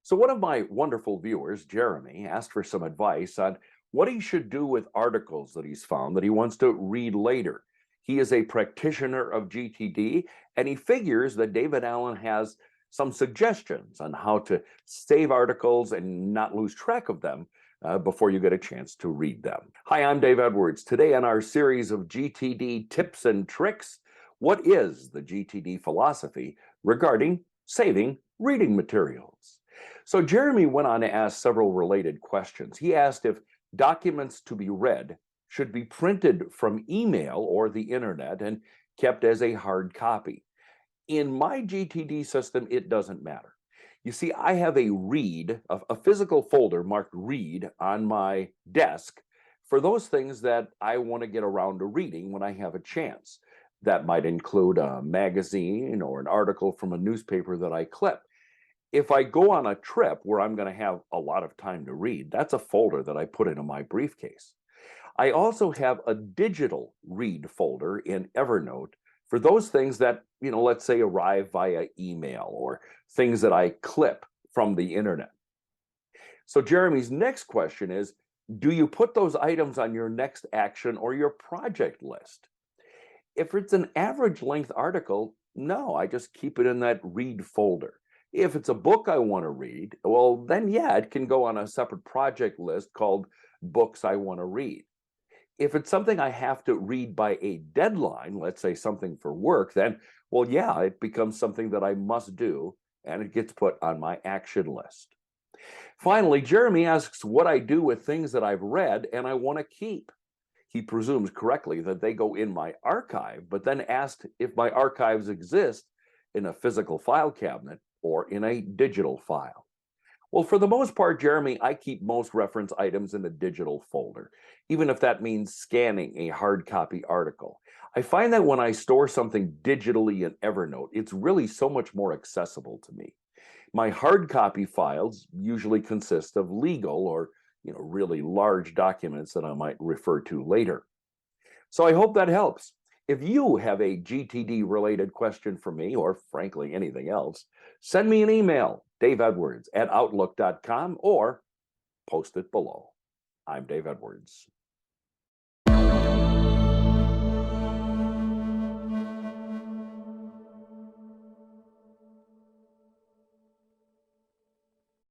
So, one of my wonderful viewers, Jeremy, asked for some advice on what he should do with articles that he's found that he wants to read later. He is a practitioner of GTD, and he figures that David Allen has some suggestions on how to save articles and not lose track of them before you get a chance to read them. Hi, I'm Dave Edwards. Today, on our series of GTD tips and tricks, what is the GTD philosophy regarding saving reading materials? So Jeremy went on to ask several related questions. He asked if documents to be read should be printed from email or the internet and kept as a hard copy. In my GTD system, it doesn't matter. You see, I have a read, a physical folder marked read on my desk for those things that I want to get around to reading when I have a chance. That might include a magazine or an article from a newspaper that I clip. If I go on a trip where I'm going to have a lot of time to read, that's a folder that I put into my briefcase. I also have a digital read folder in Evernote for those things that, let's say arrive via email or things that I clip from the internet. So Jeremy's next question is, do you put those items on your next action or your project list? If it's an average length article, no, I just keep it in that read folder. If it's a book I want to read, well, then yeah, it can go on a separate project list called books I want to read. If it's something I have to read by a deadline, let's say something for work, then, well, yeah, it becomes something that I must do and it gets put on my action list. Finally, Jeremy asks what I do with things that I've read and I want to keep. He presumes correctly that they go in my archive, but then asked if my archives exist in a physical file cabinet or in a digital file. Well, for the most part, Jeremy, I keep most reference items in a digital folder, even if that means scanning a hard copy article. I find that when I store something digitally in Evernote, it's really so much more accessible to me. My hard copy files usually consist of legal or really large documents that I might refer to later. So I hope that helps. If you have a GTD related question for me, or frankly anything else, send me an email, daveedwards@outlook.com, or post it below. I'm Dave Edwards.